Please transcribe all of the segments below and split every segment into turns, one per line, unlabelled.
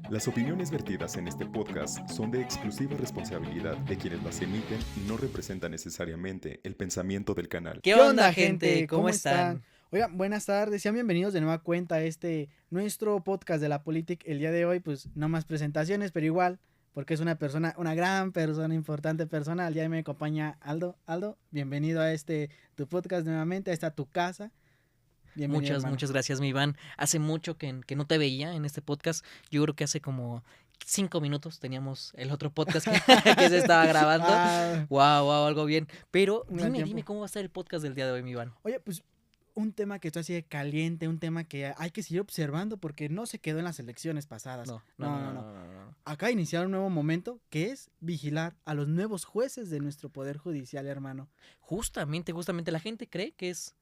Las opiniones vertidas en este podcast son de exclusiva responsabilidad de quienes las emiten y no representan necesariamente el pensamiento del canal.
¿Qué onda, gente? ¿Cómo están?
Oigan, buenas tardes, sean bienvenidos de nueva cuenta a nuestro podcast de la política. El día de hoy, pues, no más presentaciones, pero igual, porque es una persona, una gran persona, importante persona. Al día de hoy me acompaña Aldo. Aldo, bienvenido a tu podcast nuevamente, a esta tu casa. Bienvenido, hermano.
Muchas gracias, mi Iván. Hace mucho que no te veía en este podcast. Yo creo que hace como 5 minutos teníamos el otro podcast que se estaba grabando. Wow, algo bien. Pero dime cómo va a estar el podcast del día de hoy, mi Iván.
Oye, pues un tema que está así de caliente, un tema que hay que seguir observando porque no se quedó en las elecciones pasadas. No. Acá iniciar un nuevo momento que es vigilar a los nuevos jueces de nuestro poder judicial, hermano.
Justamente, la gente cree que es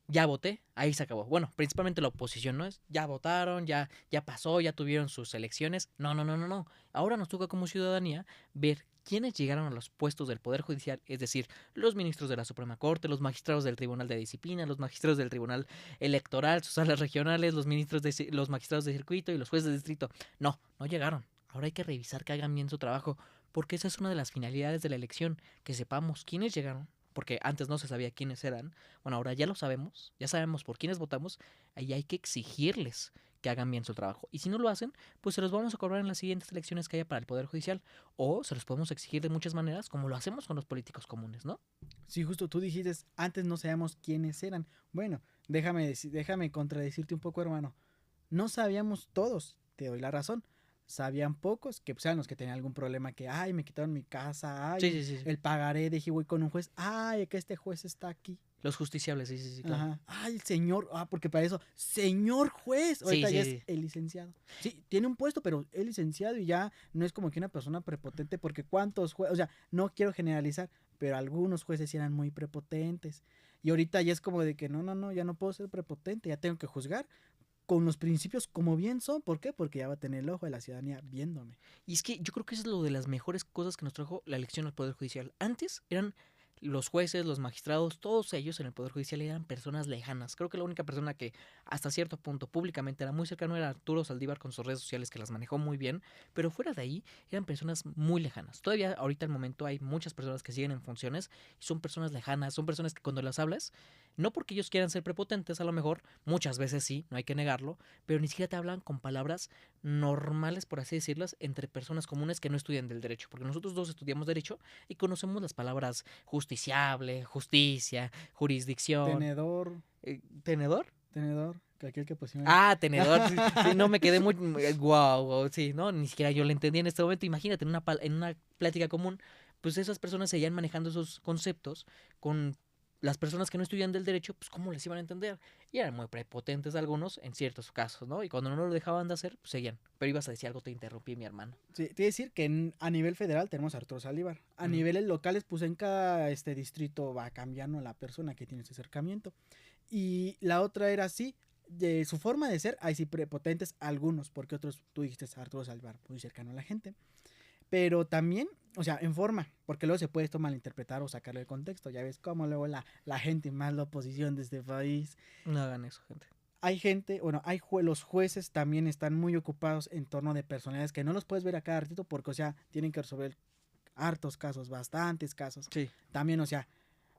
ya voté, ahí se acabó. Bueno, principalmente la oposición, ¿no? Ya votaron, ya pasó, ya tuvieron sus elecciones. No. Ahora nos toca como ciudadanía ver quiénes llegaron a los puestos del Poder Judicial, es decir, los ministros de la Suprema Corte, los magistrados del Tribunal de Disciplina, los magistrados del Tribunal Electoral, sus salas regionales, los magistrados de circuito y los jueces de distrito. No llegaron. Ahora hay que revisar que hagan bien su trabajo, porque esa es una de las finalidades de la elección, que sepamos quiénes llegaron, porque antes no se sabía quiénes eran. Bueno, ahora ya lo sabemos, ya sabemos por quiénes votamos, ahí hay que exigirles que hagan bien su trabajo. Y si no lo hacen, pues se los vamos a cobrar en las siguientes elecciones que haya para el Poder Judicial, o se los podemos exigir de muchas maneras, como lo hacemos con los políticos comunes, ¿no?
Sí, justo tú dijiste, antes no sabíamos quiénes eran. Bueno, déjame contradecirte un poco, hermano. No sabíamos todos, te doy la razón. Sabían pocos, que pues, eran los que tenían algún problema, que, ay, me quitaron mi casa, ay,
Sí.
el pagaré, dije, voy con un juez, ay, que este juez está aquí.
Los justiciables, sí, claro.
Ajá. Ay, el señor, porque para eso, señor juez, ahorita ya es el licenciado. Sí, tiene un puesto, pero es licenciado y ya no es como que una persona prepotente, porque cuántos jueces, o sea, no quiero generalizar, pero algunos jueces sí eran muy prepotentes. Y ahorita ya es como de que no, ya no puedo ser prepotente, ya tengo que juzgar con los principios como bien son. ¿Por qué? Porque ya va a tener el ojo de la ciudadanía viéndome.
Y es que yo creo que eso es lo de las mejores cosas que nos trajo la elección al Poder Judicial. Antes eran los jueces, los magistrados, todos ellos en el Poder Judicial eran personas lejanas. Creo que la única persona que hasta cierto punto públicamente era muy cercano era Arturo Saldívar con sus redes sociales, que las manejó muy bien, pero fuera de ahí eran personas muy lejanas. Todavía ahorita al momento hay muchas personas que siguen en funciones y son personas lejanas, son personas que cuando las hablas, no porque ellos quieran ser prepotentes, a lo mejor, muchas veces sí, no hay que negarlo, pero ni siquiera te hablan con palabras normales, por así decirlas, entre personas comunes que no estudian del derecho, porque nosotros dos estudiamos derecho y conocemos las palabras justiciable, justicia, jurisdicción.
Tenedor.
¿Tenedor?
Tenedor, que aquel que pusieron.
Tenedor, sí, no me quedé muy wow, sí, no, ni siquiera yo lo entendí en este momento. Imagínate, en una plática común, pues esas personas seguían manejando esos conceptos con las personas que no estudian del derecho, pues cómo les iban a entender. Y eran muy prepotentes algunos en ciertos casos, ¿no? Y cuando no lo dejaban de hacer, pues seguían. Pero ibas a decir algo, te interrumpí, mi hermano.
Sí, te iba a decir que a nivel federal tenemos a Arturo Saldívar. A niveles locales, pues en cada distrito va cambiando la persona que tiene ese acercamiento. Y la otra era así, de su forma de ser, hay sí prepotentes algunos, porque otros, tú dijiste Arturo Saldívar, muy cercano a la gente. Pero también, o sea, en forma, porque luego se puede esto malinterpretar o sacarle el contexto. Ya ves cómo luego la gente, más la oposición de este país.
No hagan eso, gente.
Hay gente, bueno, los jueces también están muy ocupados en torno de personalidades que no los puedes ver a cada ratito porque, o sea, tienen que resolver hartos casos, bastantes casos.
Sí.
También, o sea,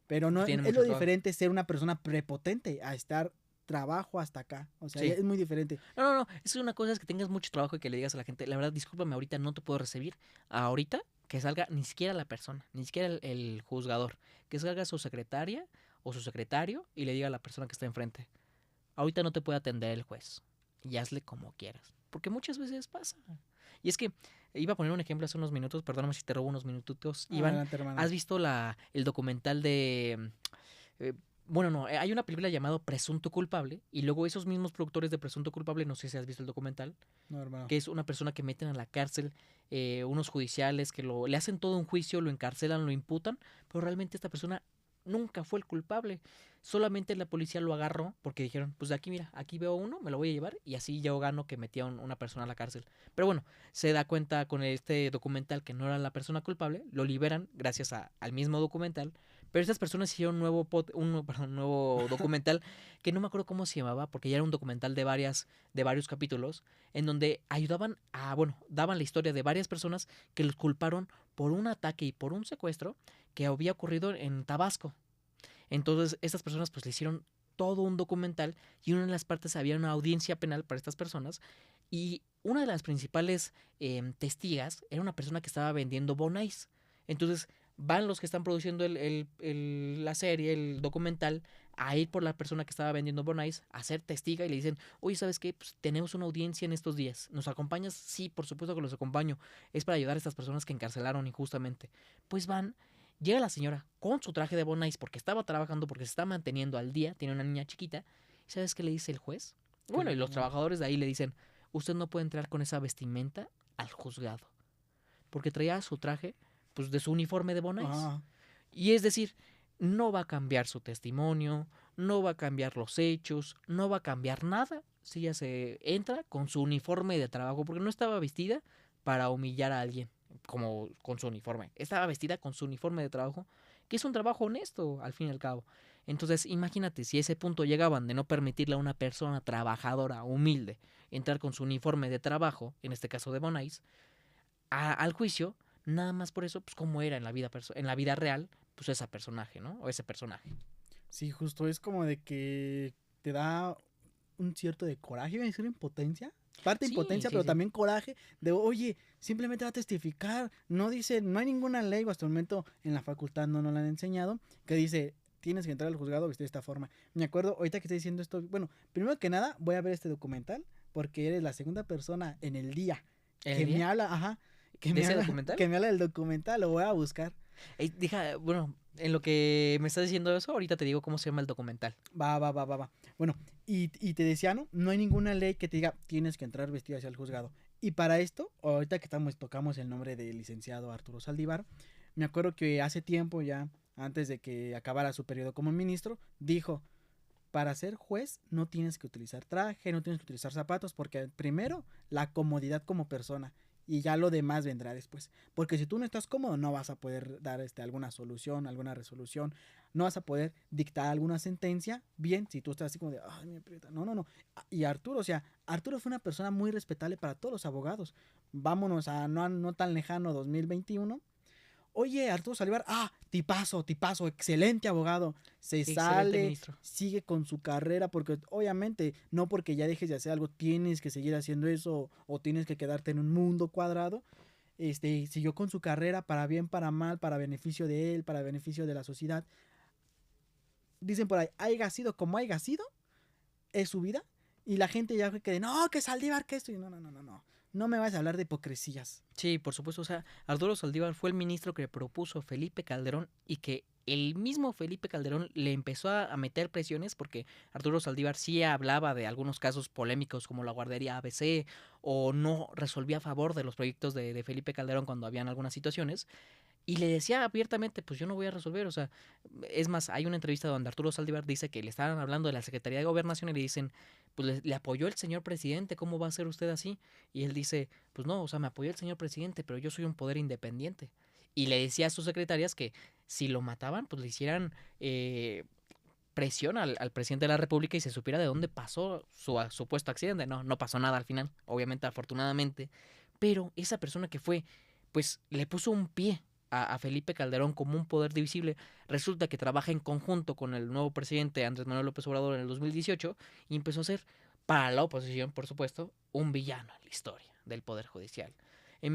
pero no es lo diferente ser una persona prepotente a estar trabajo hasta acá, o sea, sí, es muy diferente.
No, es una cosa es que tengas mucho trabajo y que le digas a la gente, la verdad, discúlpame, ahorita no te puedo recibir. Ahorita que salga ni siquiera la persona, ni siquiera el juzgador, que salga su secretaria o su secretario y le diga a la persona que está enfrente, ahorita no te puede atender el juez y hazle como quieras, porque muchas veces pasa. Y es que iba a poner un ejemplo hace unos minutos, perdóname si te robo unos minutitos, Iván. ¿Has visto el documental de hay una película llamada Presunto Culpable y luego esos mismos productores de Presunto Culpable, no sé si has visto el documental, que es una persona que meten a la cárcel, unos judiciales que le hacen todo un juicio, lo encarcelan, lo imputan, pero realmente esta persona nunca fue el culpable, solamente la policía lo agarró porque dijeron, pues aquí mira, aquí veo uno, me lo voy a llevar y así yo gano que metía una persona a la cárcel. Pero bueno, se da cuenta con este documental que no era la persona culpable, lo liberan gracias al mismo documental, Pero estas personas hicieron un nuevo documental que no me acuerdo cómo se llamaba, porque ya era un documental de varios capítulos, en donde daban la historia de varias personas que los culparon por un ataque y por un secuestro que había ocurrido en Tabasco. Entonces, estas personas pues le hicieron todo un documental y en una de las partes había una audiencia penal para estas personas y una de las principales testigas era una persona que estaba vendiendo bonais. Entonces van los que están produciendo la serie, el documental, a ir por la persona que estaba vendiendo bonais, a ser testiga y le dicen, oye, ¿sabes qué? Pues tenemos una audiencia en estos días. ¿Nos acompañas? Sí, por supuesto que los acompaño. Es para ayudar a estas personas que encarcelaron injustamente. Pues van. Llega la señora con su traje de bonais porque estaba trabajando, porque se está manteniendo al día, tiene una niña chiquita. ¿Y sabes qué le dice el juez? Bueno, y los trabajadores de ahí le dicen, usted no puede entrar con esa vestimenta al juzgado. Porque traía su traje, pues, de su uniforme de bonais.
Ah,
Y es decir, no va a cambiar su testimonio, no va a cambiar los hechos, no va a cambiar nada si ella se entra con su uniforme de trabajo, porque no estaba vestida para humillar a alguien como con su uniforme. Estaba vestida con su uniforme de trabajo, que es un trabajo honesto al fin y al cabo. Entonces, imagínate si a ese punto llegaban de no permitirle a una persona trabajadora, humilde, entrar con su uniforme de trabajo, en este caso de bonais, al juicio, nada más por eso, pues como era en la vida real, pues ese personaje, ¿no? O ese personaje.
sí, justo es como de que te da un cierto de coraje, iba a decir impotencia. Parte
Sí,
impotencia,
sí,
pero
sí.
también coraje de, oye, simplemente va a testificar. No dice, no hay ninguna ley, o hasta el momento en la facultad no nos la han enseñado, que dice, tienes que entrar al juzgado vestido de esta forma. Me acuerdo, ahorita que estoy diciendo esto, bueno, primero que nada, voy a ver este documental, porque eres la segunda persona en el día
¿En
que
el
me
día?
habla, ajá, que
¿De
me
ese
habla,
documental?
que me habla del documental, lo voy a buscar.
Bueno, en lo que me estás diciendo eso, ahorita te digo cómo se llama el documental.
Va. Bueno, y te decía, ¿no? No hay ninguna ley que te diga, tienes que entrar vestido hacia el juzgado. Y para esto, ahorita que tocamos el nombre del licenciado Arturo Saldívar, me acuerdo que hace tiempo ya, antes de que acabara su periodo como ministro, dijo, para ser juez no tienes que utilizar traje, no tienes que utilizar zapatos, porque primero la comodidad como persona y ya lo demás vendrá después. Porque si tú no estás cómodo no vas a poder dar alguna solución, alguna resolución, no vas a poder dictar alguna sentencia bien si tú estás así como de, ay, me aprieta. No. Y Arturo, o sea, Arturo fue una persona muy respetable para todos los abogados. Vámonos a no tan lejano 2021. Oye, Arturo Saldívar, tipazo, excelente abogado. Se
Excelente
sale,
ministro.
sigue con su carrera, porque obviamente no porque ya dejes de hacer algo tienes que seguir haciendo eso o tienes que quedarte en un mundo cuadrado. Siguió con su carrera para bien, para mal, para beneficio de él, para beneficio de la sociedad. Dicen por ahí, haya sido como haya sido, es su vida. Y la gente ya que no, que Saldívar, que esto. Y no. No me vas a hablar de hipocresías.
Sí, por supuesto. O sea, Arturo Saldívar fue el ministro que propuso Felipe Calderón y que el mismo Felipe Calderón le empezó a meter presiones porque Arturo Saldívar sí hablaba de algunos casos polémicos como la guardería ABC o no resolvía a favor de los proyectos de Felipe Calderón cuando habían algunas situaciones. Y le decía abiertamente, pues yo no voy a resolver, o sea, es más, hay una entrevista donde Arturo Saldívar dice que le estaban hablando de la Secretaría de Gobernación y le dicen, pues le apoyó el señor presidente, ¿cómo va a ser usted así? Y él dice, pues no, o sea, me apoyó el señor presidente, pero yo soy un poder independiente. Y le decía a sus secretarias que si lo mataban, pues le hicieran presión al presidente de la República y se supiera de dónde pasó su supuesto accidente. No, no pasó nada al final, obviamente, afortunadamente, pero esa persona que fue, pues le puso un pie a Felipe Calderón como un poder divisible, resulta que trabaja en conjunto con el nuevo presidente Andrés Manuel López Obrador en el 2018 y empezó a ser, para la oposición, por supuesto, un villano en la historia del Poder Judicial.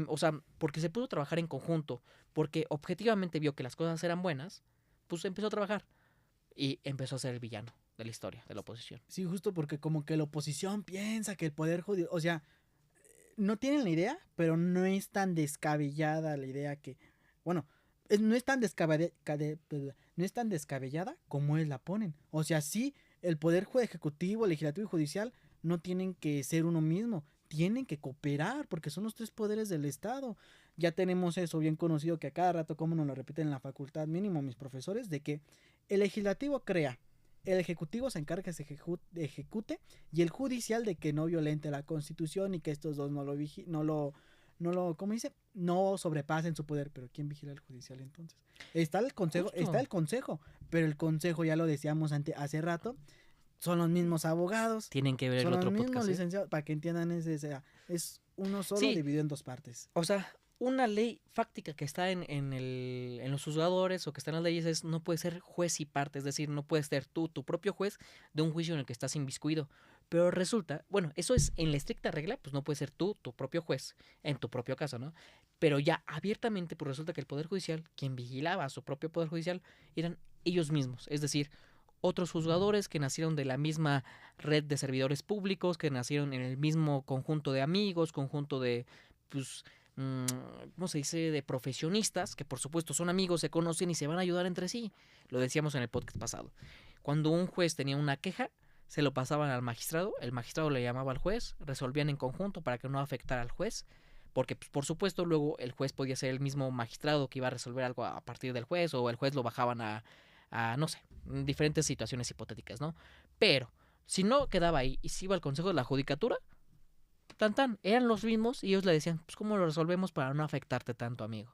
O sea, porque se pudo trabajar en conjunto, porque objetivamente vio que las cosas eran buenas, pues empezó a trabajar y empezó a ser el villano de la historia de la oposición.
Sí, justo porque como que la oposición piensa que el poder judicial, o sea, no tienen la idea, pero no es tan descabellada la idea que, bueno, no es tan no es tan descabellada como la ponen. O sea, sí, el poder ejecutivo, legislativo y judicial no tienen que ser uno mismo, tienen que cooperar porque son los tres poderes del Estado. Ya tenemos eso bien conocido que a cada rato, como nos lo repiten en la facultad, mínimo mis profesores, de que el legislativo crea, el ejecutivo se encarga que se ejecute y el judicial de que no violente la constitución y que estos dos no ¿cómo dice? No sobrepasen su poder, pero ¿quién vigila el judicial entonces? Está el consejo, pero el consejo, ya lo decíamos hace rato, son los mismos abogados,
Tienen que ver el
son los
otro
mismos
podcast.
licenciados, para que entiendan es uno solo
Sí.
dividido en dos partes.
O sea, una ley fáctica que está en los juzgadores o que está en las leyes es no puede ser juez y parte, es decir, no puedes ser tú tu propio juez de un juicio en el que estás inmiscuido. Pero resulta, bueno, eso es en la estricta regla, pues no puedes ser tú tu propio juez en tu propio caso, ¿no? Pero ya abiertamente, pues resulta que el Poder Judicial, quien vigilaba a su propio Poder Judicial, eran ellos mismos, es decir, otros juzgadores que nacieron de la misma red de servidores públicos, que nacieron en el mismo conjunto de amigos, conjunto de, pues, ¿cómo se dice?, de profesionistas, que por supuesto son amigos, se conocen y se van a ayudar entre sí. Lo decíamos en el podcast pasado. Cuando un juez tenía una queja, se lo pasaban al magistrado, el magistrado le llamaba al juez, resolvían en conjunto para que no afectara al juez, porque pues, por supuesto luego el juez podía ser el mismo magistrado que iba a resolver algo a partir del juez, o el juez lo bajaban a no sé, diferentes situaciones hipotéticas, ¿no? Pero si no quedaba ahí y se iba al consejo de la judicatura, tan, eran los mismos y ellos le decían, pues ¿cómo lo resolvemos para no afectarte tanto, amigo?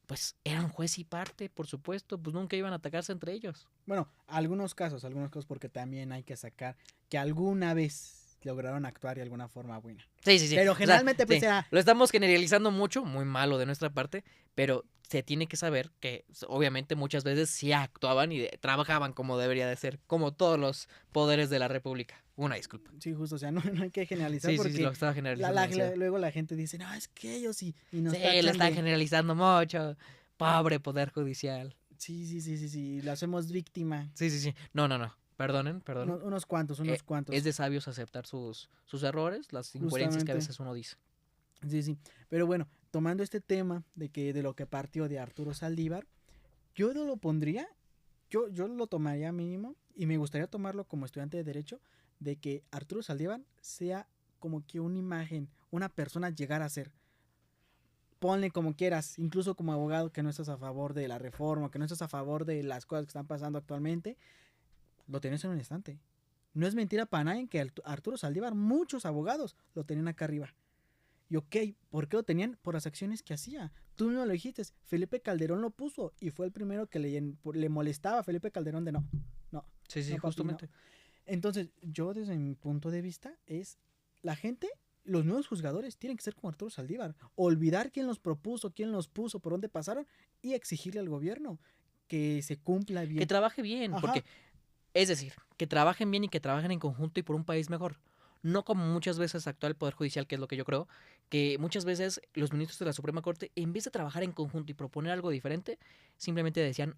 Pues eran juez y parte, por supuesto, pues nunca iban a atacarse entre ellos.
Bueno, algunos casos, porque también hay que sacar que alguna vez lograron actuar de alguna forma buena.
Sí, sí, sí.
Pero
O sea,
generalmente pues
sí,
era...
lo estamos generalizando mucho, muy malo de nuestra parte, pero se tiene que saber que obviamente muchas veces sí actuaban y trabajaban como debería de ser, como todos los poderes de la República. Una disculpa.
Sí, justo, o sea, no hay que generalizar
Sí,
porque
sí, lo estaba generalizando demasiado.
luego la gente dice, no, es que ellos y nos
Sí,
tachan
lo están
de...
generalizando mucho. Pobre Poder Judicial.
Sí, lo hacemos víctima.
Sí, sí, sí. No. Perdonen.
Unos cuantos.
Es de sabios aceptar sus errores, las incoherencias que a
Justamente.
veces uno dice.
Sí. Pero bueno, tomando este tema de lo que partió de Arturo Saldívar, yo no lo pondría, yo lo tomaría mínimo y me gustaría tomarlo como estudiante de Derecho, de que Arturo Saldívar sea como que una imagen, una persona llegar a ser. Ponle como quieras, incluso como abogado que no estás a favor de la reforma, que no estás a favor de las cosas que están pasando actualmente, lo tenés en un instante. No es mentira para nadie que Arturo Saldívar, muchos abogados lo tenían acá arriba. Y ok, ¿por qué lo tenían? Por las acciones que hacía. Tú mismo lo dijiste, Felipe Calderón lo puso y fue el primero que le molestaba a Felipe Calderón de no.
Sí,
no, papi,
justamente.
no. Entonces, yo desde mi punto de vista es la gente, los nuevos juzgadores tienen que ser como Arturo Saldívar. Olvidar quién los propuso, quién los puso, por dónde pasaron y exigirle al gobierno que se cumpla bien.
Que trabaje bien,
Ajá.
porque, es decir, que trabajen bien y que trabajen en conjunto y por un país mejor. No como muchas veces actúa el Poder Judicial, que es lo que yo creo, que muchas veces los ministros de la Suprema Corte, en vez de trabajar en conjunto y proponer algo diferente, simplemente decían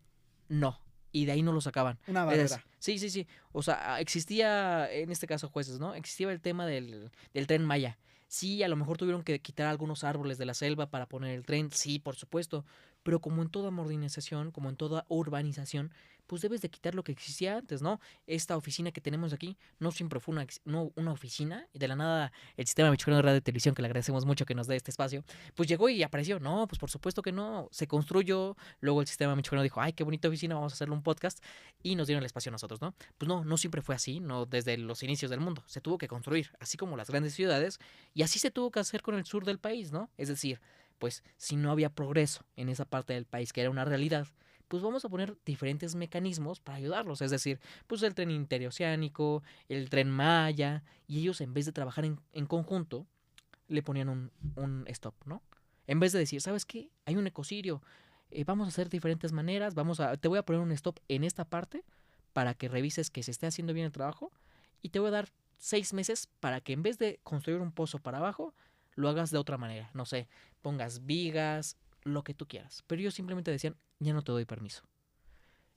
no. Y de ahí no lo sacaban.
Una barrera.
Sí. O sea, existía, en este caso jueces, ¿no? Existía el tema del Tren Maya. Sí, a lo mejor tuvieron que quitar algunos árboles de la selva para poner el tren, sí, por supuesto. Pero como en toda modernización, como en toda urbanización, pues debes de quitar lo que existía antes, ¿no? Esta oficina que tenemos aquí no siempre fue una oficina, y de la nada el Sistema Michoacano de Radio y Televisión, que le agradecemos mucho que nos dé este espacio, pues llegó y apareció. No, pues por supuesto que no. Se construyó, luego el Sistema Michoacano dijo, ay, qué bonita oficina, vamos a hacerle un podcast, y nos dieron el espacio a nosotros, ¿no? Pues no siempre fue así, no desde los inicios del mundo. Se tuvo que construir, así como las grandes ciudades, y así se tuvo que hacer con el sur del país, ¿no? Es decir, pues si no había progreso en esa parte del país, que era una realidad, pues vamos a poner diferentes mecanismos para ayudarlos. Es decir, pues el tren interoceánico, el tren Maya, y ellos en vez de trabajar en conjunto, le ponían un stop, ¿no? En vez de decir, ¿sabes qué? Hay un ecocidio, vamos a hacer diferentes maneras, te voy a poner un stop en esta parte para que revises que se esté haciendo bien el trabajo, y te voy a dar 6 meses para que en vez de construir un pozo para abajo, lo hagas de otra manera. No sé, pongas vigas, lo que tú quieras. Pero ellos simplemente decían, ya no te doy permiso.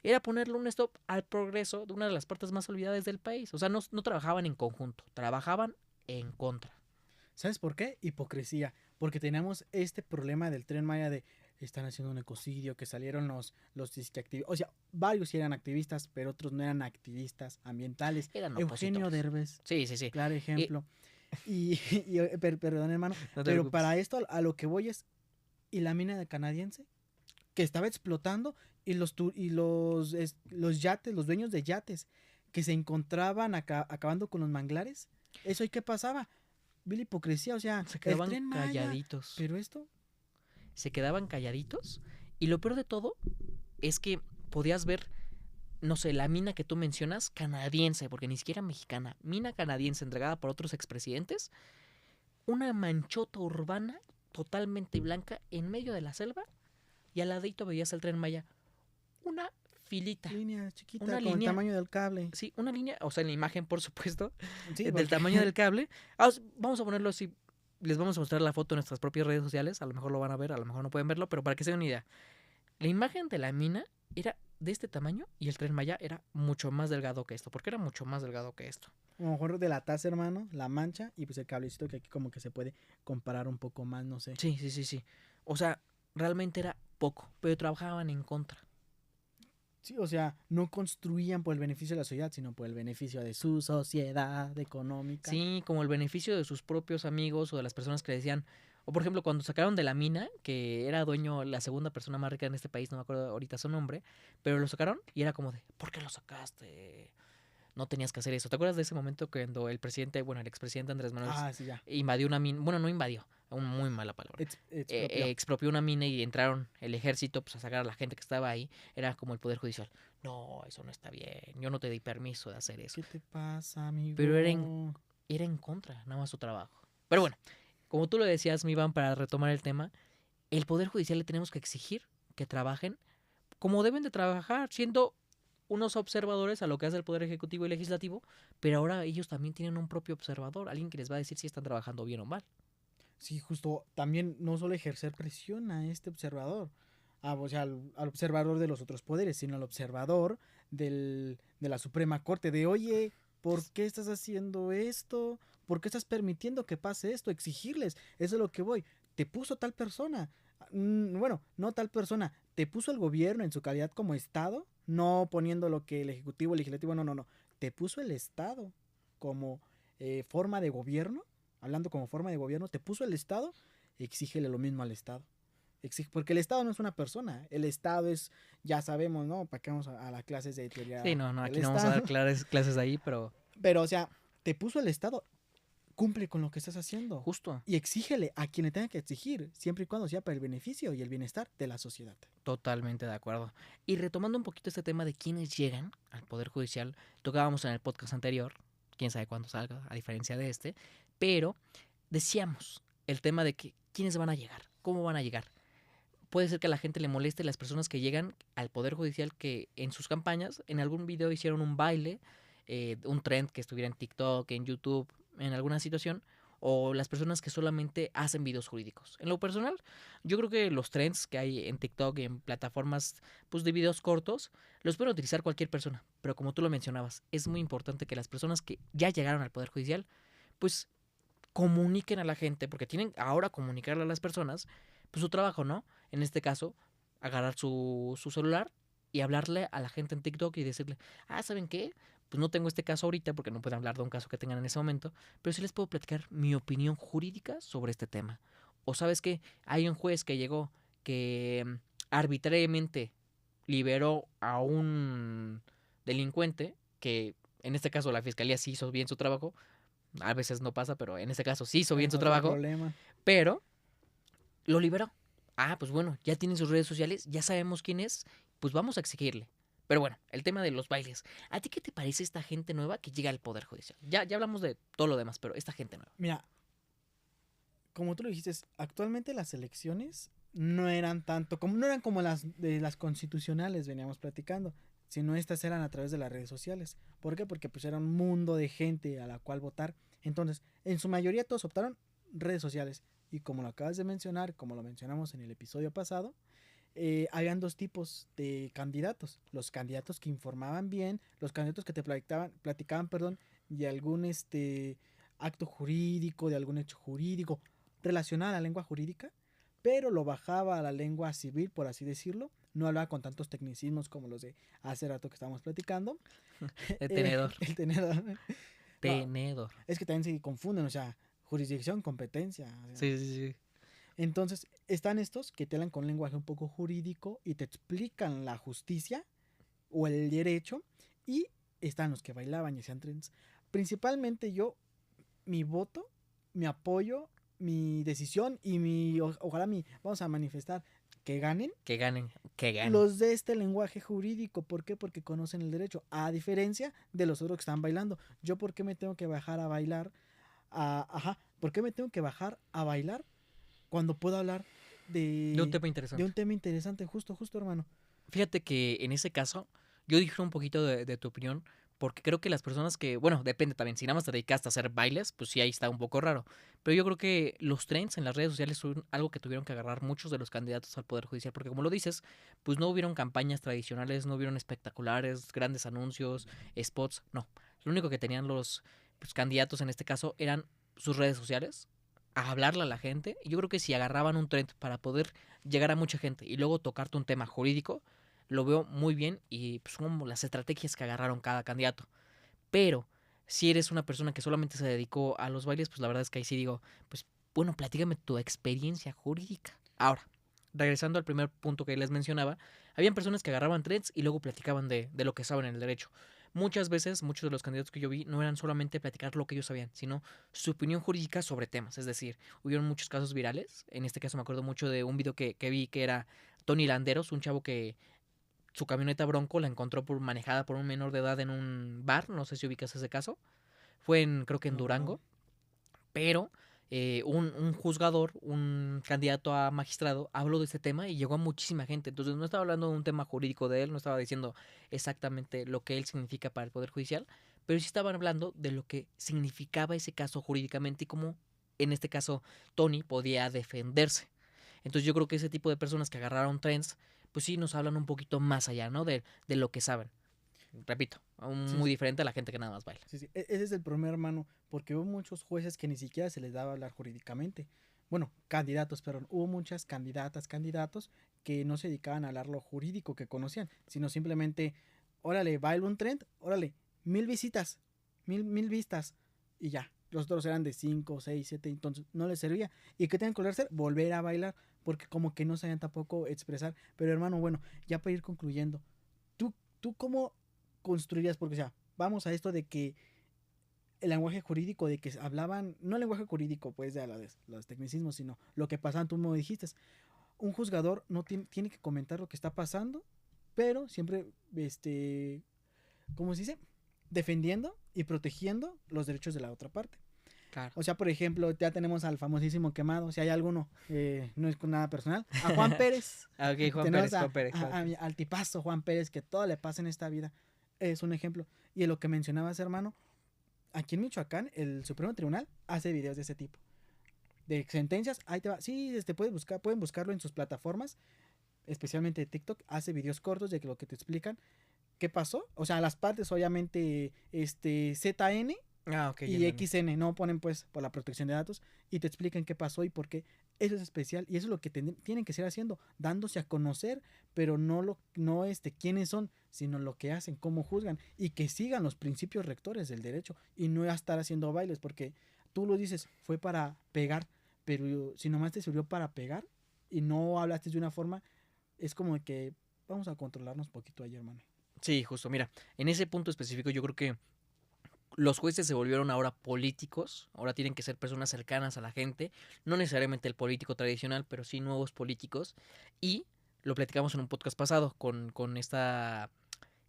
Era ponerle un stop al progreso de una de las partes más olvidadas del país. O sea, no trabajaban en conjunto, trabajaban en contra.
¿Sabes por qué? Hipocresía. Porque teníamos este problema del Tren Maya de están haciendo un ecocidio, que salieron los activistas. O sea, varios sí eran activistas, pero otros no eran activistas ambientales.
Eran
Eugenio
opositores.
Derbez.
Sí.
Claro ejemplo. Perdón, hermano.
No te
Pero
preocupes.
para esto a lo que voy es. ¿Y la mina de canadiense? Que estaba explotando y los yates, los dueños de yates que se encontraban acabando con los manglares. ¿Eso y qué pasaba? vi la hipocresía, o sea,
Se
el
quedaban
Tren Maya,
calladitos.
pero esto,
Se quedaban calladitos. Y lo peor de todo es que podías ver, no sé, la mina que tú mencionas, canadiense, porque ni siquiera mexicana, mina canadiense entregada por otros expresidentes, una manchota urbana totalmente blanca en medio de la selva, y al ladito veías el Tren Maya. Una filita,
línea chiquita,
una
con el
línea,
tamaño del cable.
sí, una línea, o sea, en la imagen, por supuesto,
Sí,
del
porque
tamaño del cable. Vamos a ponerlo así. Les vamos a mostrar la foto en nuestras propias redes sociales. A lo mejor lo van a ver, a lo mejor no pueden verlo, pero para que se den una idea. La imagen de la mina era de este tamaño y el Tren Maya era mucho más delgado que esto. ¿Por qué era mucho más delgado que esto?
a lo mejor de la taza, hermano, la mancha y pues el cablecito que aquí como que se puede comparar un poco más, no sé.
Sí, sí, sí, sí. O sea, realmente era poco, pero trabajaban en contra.
Sí, o sea, no construían por el beneficio de la sociedad, sino por el beneficio de su sociedad económica.
Sí, como el beneficio de sus propios amigos o de las personas que le decían, o por ejemplo cuando sacaron de la mina, que era dueño la segunda persona más rica en este país, no me acuerdo ahorita su nombre, pero lo sacaron y era como de, ¿por qué lo sacaste? No tenías que hacer eso. ¿Te acuerdas de ese momento cuando el presidente, bueno, el expresidente Andrés Manuel
Ah, sí, ya.
invadió una mina? Bueno, no invadió, una muy mala palabra.
Expropió.
Expropió una mina y entraron el ejército pues, a sacar a la gente que estaba ahí. Era como el Poder Judicial. No, eso no está bien. Yo no te di permiso de hacer eso.
¿Qué te pasa, amigo?
Pero era en contra, nada más su trabajo. Pero bueno, como tú lo decías, mi Iván, para retomar el tema, el Poder Judicial le tenemos que exigir que trabajen como deben de trabajar, siendo unos observadores a lo que hace el Poder Ejecutivo y Legislativo, pero ahora ellos también tienen un propio observador, alguien que les va a decir si están trabajando bien o mal.
Sí, justo, también no solo ejercer presión a este observador, o sea, al observador de los otros poderes, sino al observador de la Suprema Corte, de, oye, ¿por qué estás haciendo esto? ¿Por qué estás permitiendo que pase esto? Exigirles, eso es lo que voy. Te puso tal persona, bueno, no tal persona, te puso el gobierno en su calidad como Estado, no poniendo lo que el Ejecutivo, el Legislativo, no, no, no, te puso el Estado como forma de gobierno, hablando como forma de gobierno, te puso el Estado, exígele lo mismo al Estado. Porque el Estado no es una persona, el Estado es, ya sabemos, ¿no? ¿Para qué vamos a las clases de teoría?
Sí, no,
del
aquí no vamos a dar
Estado?
clases ahí, pero
Pero, o sea, te puso el Estado, cumple con lo que estás haciendo.
justo,
Y exígele a quien le tenga que exigir, siempre y cuando sea para el beneficio y el bienestar de la sociedad.
totalmente de acuerdo. Y retomando un poquito este tema de quiénes llegan al Poder Judicial, tocábamos en el podcast anterior, quién sabe cuándo salga, a diferencia de este, pero decíamos el tema de que quiénes van a llegar, cómo van a llegar. Puede ser que a la gente le moleste las personas que llegan al Poder Judicial que en sus campañas, en algún video hicieron un baile, un trend que estuviera en TikTok, en YouTube, en alguna situación, o las personas que solamente hacen videos jurídicos. En lo personal, yo creo que los trends que hay en TikTok y en plataformas pues, de videos cortos, los puede utilizar cualquier persona. Pero como tú lo mencionabas, es muy importante que las personas que ya llegaron al Poder Judicial, pues comuniquen a la gente, porque tienen ahora comunicarle a las personas, pues su trabajo, ¿no? En este caso, agarrar su celular y hablarle a la gente en TikTok y decirle, ¿saben qué? Pues no tengo este caso ahorita porque no pueden hablar de un caso que tengan en ese momento, pero sí les puedo platicar mi opinión jurídica sobre este tema. O sabes qué, hay un juez que llegó que arbitrariamente liberó a un delincuente que en este caso la fiscalía sí hizo bien su trabajo, a veces no pasa, pero en este caso sí hizo bien
Es
su
otro
trabajo,
problema.
pero lo liberó. Pues bueno, ya tiene sus redes sociales, ya sabemos quién es, pues vamos a exigirle. Pero bueno, el tema de los bailes. ¿A ti qué te parece esta gente nueva que llega al Poder Judicial? Ya hablamos de todo lo demás, pero esta gente nueva.
Mira, como tú lo dijiste, actualmente las elecciones no eran tanto, no eran como las de las constitucionales veníamos platicando, sino estas eran a través de las redes sociales. ¿Por qué? Porque pues era un mundo de gente a la cual votar. Entonces, en su mayoría todos optaron redes sociales. Y como lo acabas de mencionar, como lo mencionamos en el episodio pasado, habían dos tipos de candidatos. Los candidatos que informaban bien, los candidatos que te platicaban, perdón, de algún acto jurídico, de algún hecho jurídico relacionado a la lengua jurídica, pero lo bajaba a la lengua civil, por así decirlo. No hablaba con tantos tecnicismos como los de hace rato que estábamos platicando.
El tenedor.
El tenedor. No,
Tenedor.
es que también se confunden, o sea, jurisdicción, competencia. O sea.
Sí, sí, sí.
Entonces, están estos que te hablan con lenguaje un poco jurídico y te explican la justicia o el derecho. Y están los que bailaban y hacían trends. Principalmente mi voto mi apoyo, mi decisión y ojalá vamos a manifestar que ganen
Que ganen, que ganen.
los de este lenguaje jurídico. ¿Por qué? Porque conocen el derecho, a diferencia de los otros que están bailando. Yo, ¿por qué me tengo que bajar a bailar? ¿Por qué me tengo que bajar a bailar cuando puedo hablar
De un tema interesante.
de un tema interesante? Justo, hermano.
Fíjate que en ese caso, yo difiero un poquito de tu opinión, porque creo que las personas que, bueno, depende también, si nada más te dedicaste a hacer bailes, pues sí, ahí está un poco raro. Pero yo creo que los trends en las redes sociales son algo que tuvieron que agarrar muchos de los candidatos al Poder Judicial, porque como lo dices, pues no hubieron campañas tradicionales, no hubieron espectaculares, grandes anuncios, spots, no. Lo único que tenían los pues, candidatos en este caso eran sus redes sociales, a hablarle a la gente. Y yo creo que si agarraban un trend para poder llegar a mucha gente y luego tocarte un tema jurídico, lo veo muy bien y pues, son como las estrategias que agarraron cada candidato. Pero si eres una persona que solamente se dedicó a los bailes, pues la verdad es que ahí sí digo, pues bueno, platícame tu experiencia jurídica. Ahora, regresando al primer punto que les mencionaba, habían personas que agarraban trends y luego platicaban de lo que saben en el derecho. Muchas veces, muchos de los candidatos que yo vi no eran solamente platicar lo que ellos sabían, sino su opinión jurídica sobre temas. Es decir, hubieron muchos casos virales. En este caso me acuerdo mucho de un video que vi que era Tony Landeros, un chavo que su camioneta Bronco la encontró manejada por un menor de edad en un bar. No sé si ubicas ese caso. Fue creo que en
No.
Durango. Pero un juzgador, un candidato a magistrado, habló de este tema y llegó a muchísima gente. Entonces no estaba hablando de un tema jurídico de él, no estaba diciendo exactamente lo que él significa para el Poder Judicial, pero sí estaban hablando de lo que significaba ese caso jurídicamente y cómo, en este caso, Tony podía defenderse. Entonces yo creo que ese tipo de personas que agarraron trends, pues sí nos hablan un poquito más allá, ¿no? De lo que saben. Repito,
Sí,
muy
sí.
diferente a la gente que nada más baila.
Sí, sí. Ese es el problema, hermano, porque hubo muchos jueces que ni siquiera se les daba hablar jurídicamente. Bueno, candidatos, perdón. Hubo muchas candidatos que no se dedicaban a hablar lo jurídico que conocían, sino simplemente, órale, bailo un trend, órale, 1000 visitas, mil vistas, y ya. Los otros eran de 5, 6, 7, entonces no les servía. ¿Y qué tenían que hacer? Volver a bailar, porque como que no sabían tampoco expresar. Pero hermano, bueno, ya para ir concluyendo, ¿tú cómo construirías? Porque, o sea, vamos a esto de que el lenguaje jurídico, de que hablaban, no el lenguaje jurídico, pues, de los tecnicismos, sino lo que pasaban, tú me dijiste. Un juzgador no tiene que comentar lo que está pasando, pero siempre, ¿cómo se dice? Defendiendo y protegiendo los derechos de la otra parte.
Claro.
O sea, por ejemplo, ya tenemos al famosísimo Quemado, si hay alguno, no es con nada personal, a Juan Pérez.
Ok, Juan
Tenemos
Pérez, Juan Pérez.
al tipazo Juan Pérez, que todo le pasa en esta vida. Es un ejemplo. Y en lo que mencionabas, hermano, aquí en Michoacán, el Supremo Tribunal hace videos de ese tipo. De sentencias, ahí te va. Sí, pueden buscarlo en sus plataformas, especialmente TikTok, hace videos cortos de lo que te explican qué pasó. O sea, las partes, obviamente, ZN
Ok,
y XN, no ponen pues por la protección de datos, y te explican qué pasó y por qué. Eso es especial y eso es lo que tienen que seguir haciendo, dándose a conocer, pero no quiénes son, sino lo que hacen, cómo juzgan, y que sigan los principios rectores del derecho y no estar haciendo bailes, porque tú lo dices, fue para pegar, pero si nomás te sirvió para pegar y no hablaste de una forma, es como que vamos a controlarnos un poquito ahí, hermano.
Sí, justo. Mira, en ese punto específico yo creo que los jueces se volvieron ahora políticos, ahora tienen que ser personas cercanas a la gente, no necesariamente el político tradicional, pero sí nuevos políticos. Y lo platicamos en un podcast pasado con esta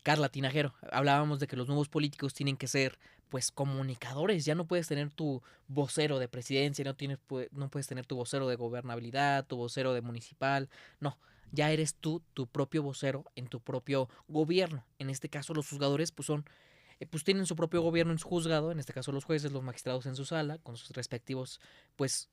Carla Tinajero. Hablábamos de que los nuevos políticos tienen que ser pues comunicadores, ya no puedes tener tu vocero de presidencia, no puedes tener tu vocero de gobernabilidad, tu vocero de municipal, no. Ya eres tú tu propio vocero en tu propio gobierno. En este caso los juzgadores pues tienen su propio gobierno en su juzgado, en este caso los jueces, los magistrados en su sala, con sus respectivos, pues,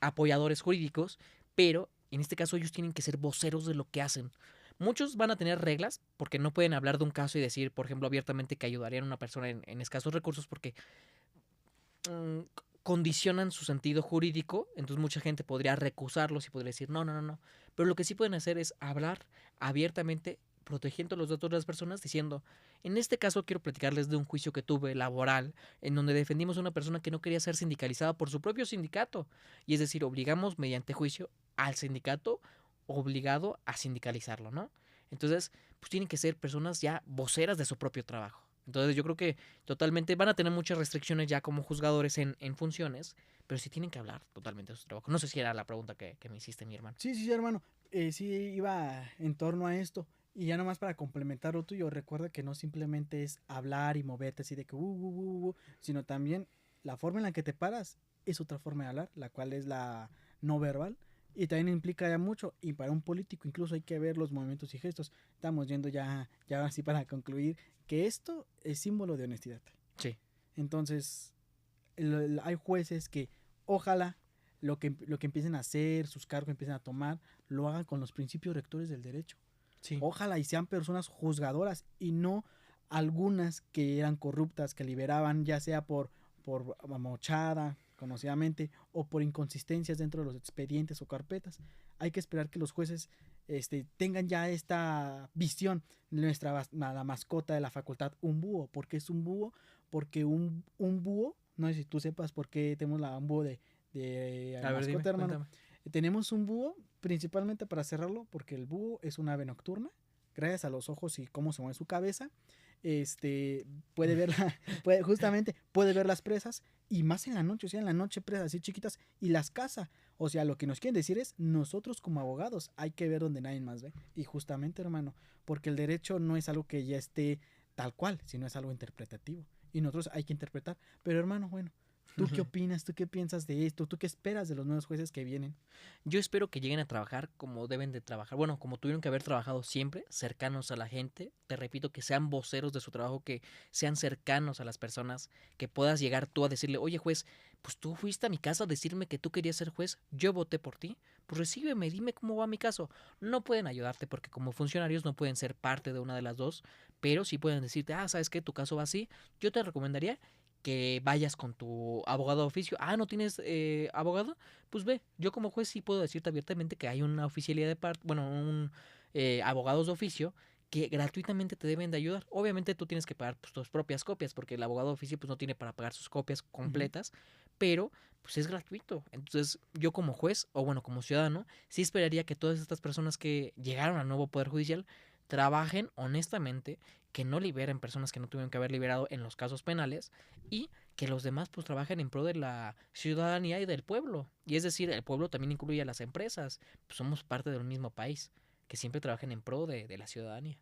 apoyadores jurídicos, pero en este caso ellos tienen que ser voceros de lo que hacen. Muchos van a tener reglas, porque no pueden hablar de un caso y decir, por ejemplo, abiertamente que ayudarían a una persona en escasos recursos, porque mm, condicionan su sentido jurídico, entonces mucha gente podría recusarlos y podría decir, no, no, no, no. Pero lo que sí pueden hacer es hablar abiertamente, protegiendo los datos de las personas, diciendo, en este caso quiero platicarles de un juicio que tuve laboral, en donde defendimos a una persona que no quería ser sindicalizada por su propio sindicato. Y es decir, obligamos mediante juicio al sindicato obligado a sindicalizarlo, ¿no? Entonces, pues tienen que ser personas ya voceras de su propio trabajo. Entonces yo creo que totalmente van a tener muchas restricciones ya como juzgadores en funciones, pero sí tienen que hablar totalmente de su trabajo. No sé si era la pregunta que me hiciste, mi hermano.
Sí, sí, hermano. Sí, iba en torno a esto. Y ya nomás para complementar lo tuyo, recuerda que no simplemente es hablar y moverte así de que sino también la forma en la que te paras es otra forma de hablar, la cual es la no verbal. Y también implica ya mucho. Y para un político incluso hay que ver los movimientos y gestos. Estamos yendo ya así para concluir que esto es símbolo de honestidad.
Sí.
Entonces, hay jueces que ojalá lo que empiecen a hacer, sus cargos que empiecen a tomar, lo hagan con los principios rectores del derecho.
Sí.
Ojalá y sean personas juzgadoras y no algunas que eran corruptas, que liberaban ya sea por mochada, conocidamente, o por inconsistencias dentro de los expedientes o carpetas. Hay que esperar que los jueces tengan ya esta visión. La mascota de la facultad, un búho. ¿Por qué es un búho? Porque un búho, no sé si tú sepas por qué tenemos un búho de
A ver,
mascota,
dime,
hermano.
cuéntame.
Tenemos un búho principalmente para cerrarlo, porque el búho es un ave nocturna, gracias a los ojos y cómo se mueve su cabeza. Puede ver puede ver las presas, y más en la noche, o sea, en la noche presas así chiquitas y las caza. O sea, lo que nos quieren decir es, nosotros como abogados hay que ver donde nadie más ve. Y justamente, hermano, porque el derecho no es algo que ya esté tal cual, sino es algo interpretativo. Y nosotros hay que interpretar. Pero hermano, bueno, ¿tú qué opinas? ¿Tú qué piensas de esto? ¿Tú qué esperas de los nuevos jueces que vienen?
Yo espero que lleguen a trabajar como deben de trabajar. Bueno, como tuvieron que haber trabajado siempre, cercanos a la gente. Te repito, que sean voceros de su trabajo, que sean cercanos a las personas, que puedas llegar tú a decirle, oye juez, pues tú fuiste a mi casa a decirme que tú querías ser juez, yo voté por ti, pues recíbeme, dime cómo va mi caso. No pueden ayudarte porque como funcionarios no pueden ser parte de una de las dos, pero sí pueden decirte, ¿sabes qué? Tu caso va así. Yo te recomendaría que vayas con tu abogado de oficio. ¿No tienes abogado? Pues ve, yo como juez sí puedo decirte abiertamente que hay una oficialía de parte, bueno, abogados de oficio que gratuitamente te deben de ayudar. Obviamente tú tienes que pagar pues, tus propias copias, porque el abogado de oficio pues no tiene para pagar sus copias completas, pero pues es gratuito. Entonces yo como juez, o bueno, como ciudadano, sí esperaría que todas estas personas que llegaron al nuevo Poder Judicial trabajen honestamente, que no liberen personas que no tuvieron que haber liberado en los casos penales y que los demás pues trabajen en pro de la ciudadanía y del pueblo. Y es decir, el pueblo también incluye a las empresas, pues somos parte del mismo país, que siempre trabajen en pro de la ciudadanía.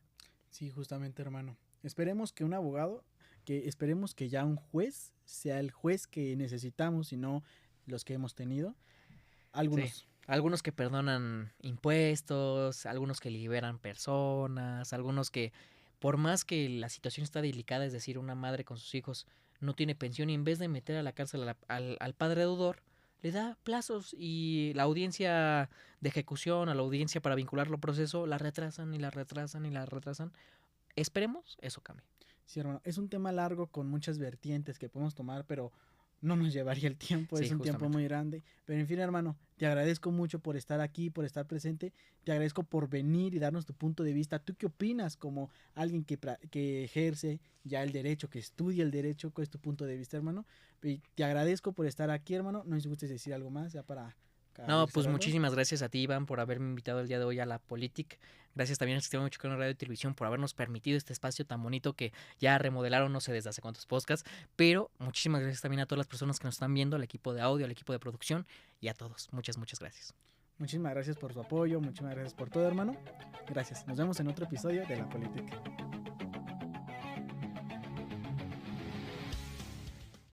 Sí, justamente, hermano. Esperemos que un abogado, esperemos que ya un juez sea el juez que necesitamos y no los que hemos tenido. Algunos.
Sí. Algunos que perdonan impuestos, algunos que liberan personas, algunos que, por más que la situación está delicada, es decir, una madre con sus hijos no tiene pensión y en vez de meter a la cárcel al padre deudor, le da plazos y la audiencia de ejecución, a la audiencia para vincularlo al proceso, la retrasan y la retrasan y la retrasan. Esperemos eso cambie.
Sí, hermano. Es un tema largo con muchas vertientes que podemos tomar, pero no nos llevaría el tiempo,
Sí,
es un tiempo
justamente.
muy grande. Pero en fin, hermano, te agradezco mucho por estar aquí, por estar presente. Te agradezco por venir y darnos tu punto de vista. ¿Tú qué opinas como alguien que ejerce ya el derecho, que estudia el derecho? ¿Cuál es tu punto de vista, hermano? Y te agradezco por estar aquí, hermano. No sé si gustes decir algo más ya para
No,
ir
pues
cerrando.
muchísimas gracias a ti, Iván, por haberme invitado el día de hoy a la Politic. Gracias también al Sistema Mexicano de Radio y Televisión por habernos permitido este espacio tan bonito que ya remodelaron no sé desde hace cuántos podcasts. Pero muchísimas gracias también a todas las personas que nos están viendo, al equipo de audio, al equipo de producción y a todos. Muchas, muchas gracias.
Muchísimas gracias por su apoyo, muchísimas gracias por todo, hermano. Gracias. Nos vemos en otro episodio de La Política.